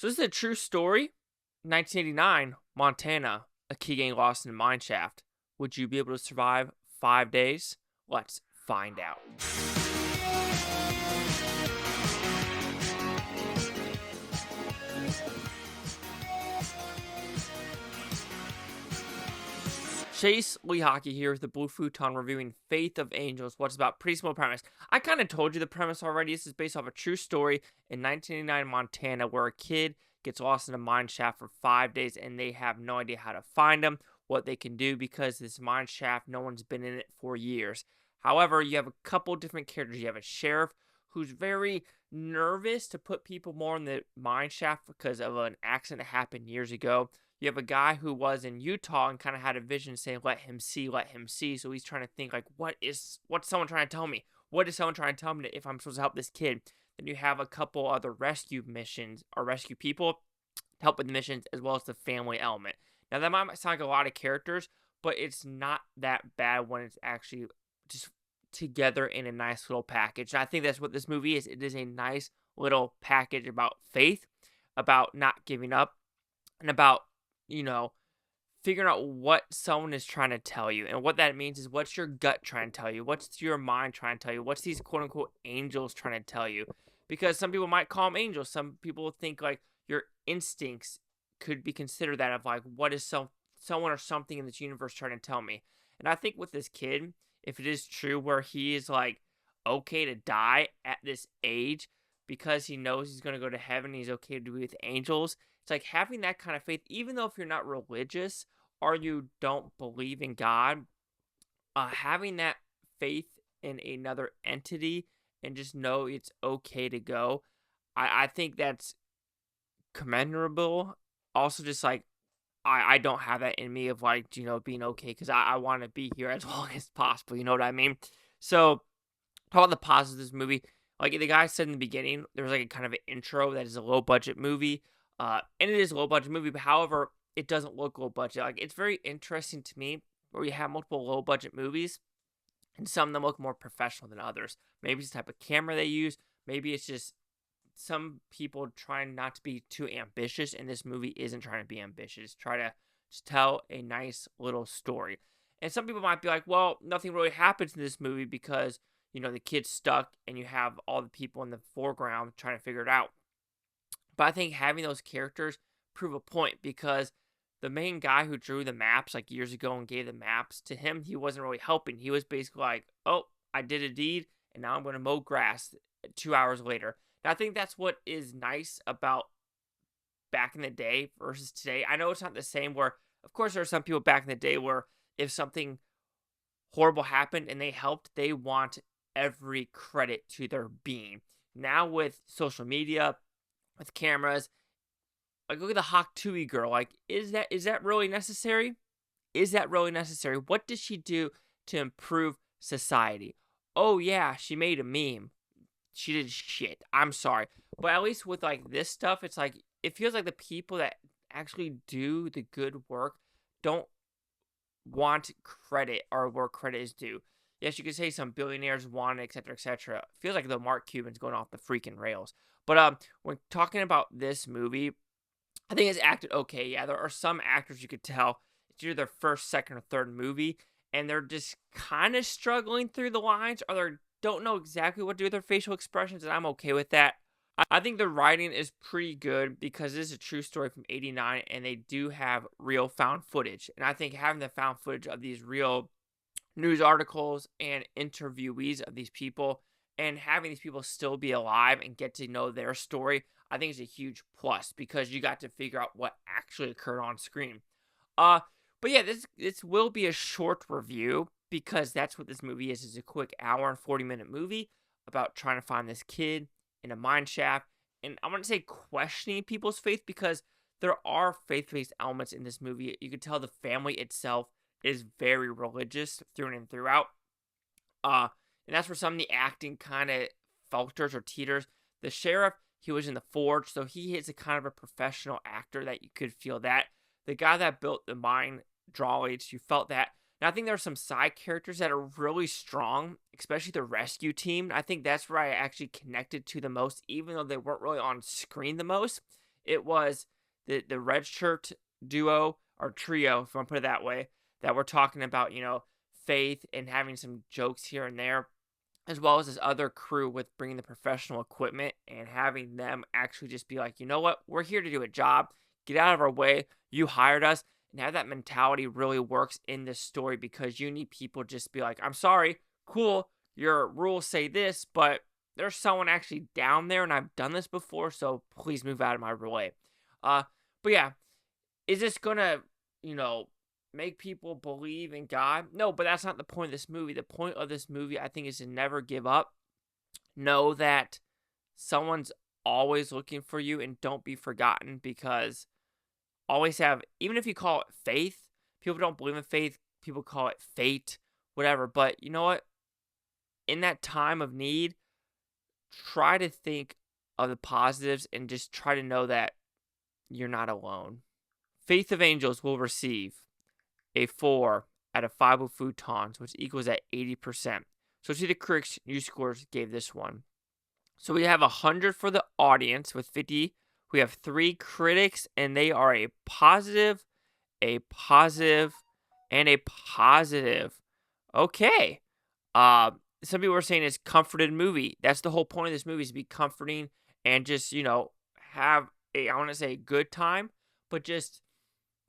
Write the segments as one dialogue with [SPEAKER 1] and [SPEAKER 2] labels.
[SPEAKER 1] So this is a true story. 1989, Montana, a kid getting lost in a mine shaft. Would you be able to survive 5 days? Let's find out. Chase Lee Hockey here with the Blue Futon reviewing Faith of Angels. What's about pretty small premise. I kind of told you the premise already. This is based off a true story in 1989 Montana where a kid gets lost in a mine shaft for 5 days and they have no idea how to find him, what they can do because this mine shaft, no one's been in it for years. However, you have a couple different characters. You have a sheriff who's very nervous to put people more in the mine shaft because of an accident that happened years ago. You have a guy who was in Utah and kind of had a vision saying, let him see, let him see. So he's trying to think like, what's someone trying to tell me? What is someone trying to tell me if I'm supposed to help this kid? Then you have a couple other rescue missions or rescue people to help with the missions as well as the family element. Now that might sound like a lot of characters, but it's not that bad when it's actually just together in a nice little package. And I think that's what this movie is. It is a nice little package about faith, about not giving up, and about figuring out what someone is trying to tell you. And what that means is what's your gut trying to tell you? What's your mind trying to tell you? What's these quote unquote angels trying to tell you? Because some people might call them angels. Some people think like your instincts could be considered that of like, what is someone or something in this universe trying to tell me? And I think with this kid, if it is true where he is like okay to die at this age because he knows he's going to go to heaven, he's okay to be with angels. It's like having that kind of faith, even though if you're not religious or you don't believe in God, having that faith in another entity and just know it's okay to go, I think that's commendable. Also, just like, I don't have that in me of like, being okay because I want to be here as long as possible. You know what I mean? So, talk about the positives of this movie. Like the guy said in the beginning, there was like a kind of an intro that is a low budget movie. And it is a low budget movie, but however, it doesn't look low budget. Like it's very interesting to me where you have multiple low budget movies and some of them look more professional than others. Maybe it's the type of camera they use. Maybe it's just some people trying not to be too ambitious, and this movie isn't trying to be ambitious. Try to just tell a nice little story. And some people might be like, well, nothing really happens in this movie because, the kid's stuck and you have all the people in the foreground trying to figure it out. But I think having those characters prove a point because the main guy who drew the maps like years ago and gave the maps to him, he wasn't really helping. He was basically like, oh, I did a deed and now I'm going to mow grass 2 hours later. Now I think that's what is nice about back in the day versus today. I know it's not the same where, of course, there are some people back in the day where if something horrible happened and they helped, they want every credit to their being. Now with social media, with cameras, like look at the Hawk Tui girl. Like, is that really necessary? Is that really necessary? What did she do to improve society? Oh yeah, she made a meme. She did shit. I'm sorry, but at least with like this stuff, it's like it feels like the people that actually do the good work don't want credit or where credit is due. Yes, you could say some billionaires want it, etc., etc. Feels like the Mark Cuban's going off the freaking rails. But when talking about this movie, I think it's acted okay. Yeah, there are some actors you could tell it's either their first, second, or third movie, and they're just kind of struggling through the lines, or they don't know exactly what to do with their facial expressions, and I'm okay with that. I think the writing is pretty good because this is a true story from '89, and they do have real found footage. And I think having the found footage of these real news articles and interviewees of these people and having these people still be alive and get to know their story, I think is a huge plus because you got to figure out what actually occurred on screen. But yeah, this will be a short review because that's what this movie is. It's a quick hour and 40-minute movie about trying to find this kid in a mine shaft. And I want to say questioning people's faith because there are faith-based elements in this movie. You can tell the family itself is very religious through and throughout. And that's where some of the acting kind of falters or teeters. The sheriff, he was in the forge, so he is a kind of a professional actor that you could feel that. The guy that built the mine droids, you felt that. Now, I think there are some side characters that are really strong, especially the rescue team. I think that's where I actually connected to the most, even though they weren't really on screen the most. It was the red shirt duo or trio, if I want to put it that way, that we're talking about, faith and having some jokes here and there, as well as this other crew with bringing the professional equipment and having them actually just be like, you know what, we're here to do a job. Get out of our way. You hired us. And have that mentality really works in this story because you need people just be like, I'm sorry, cool, your rules say this, but there's someone actually down there and I've done this before, so please move out of my way. But yeah, is this gonna, make people believe in God? No, but that's not the point of this movie. The point of this movie, I think, is to never give up. Know that someone's always looking for you and don't be forgotten because always have, even if you call it faith, people don't believe in faith, people call it fate, whatever. But you know what? In that time of need, try to think of the positives and just try to know that you're not alone. Faith of Angels will receive a 4 out of 5 with Futons, which equals at 80%. So see the critics' new scores gave this one. So we have 100 for the audience with 50. We have 3 critics, and they are a positive, and a positive. Okay. Some people are saying it's comforted movie. That's the whole point of this movie, is to be comforting and just, have I want to say good time, but just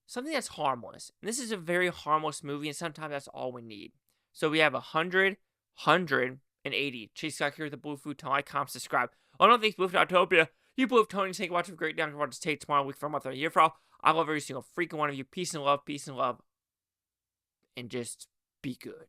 [SPEAKER 1] something that's harmless. And this is a very harmless movie, and sometimes that's all we need. So we have 100, 180. Chase Scott here with the Blue Futon. Like, comment, subscribe. I don't think Blue Futopia. You Blue Tony, take a watch of great down. Watch take tomorrow week for a month or a year for all. I love every single freaking one of you. Peace and love, and just be good.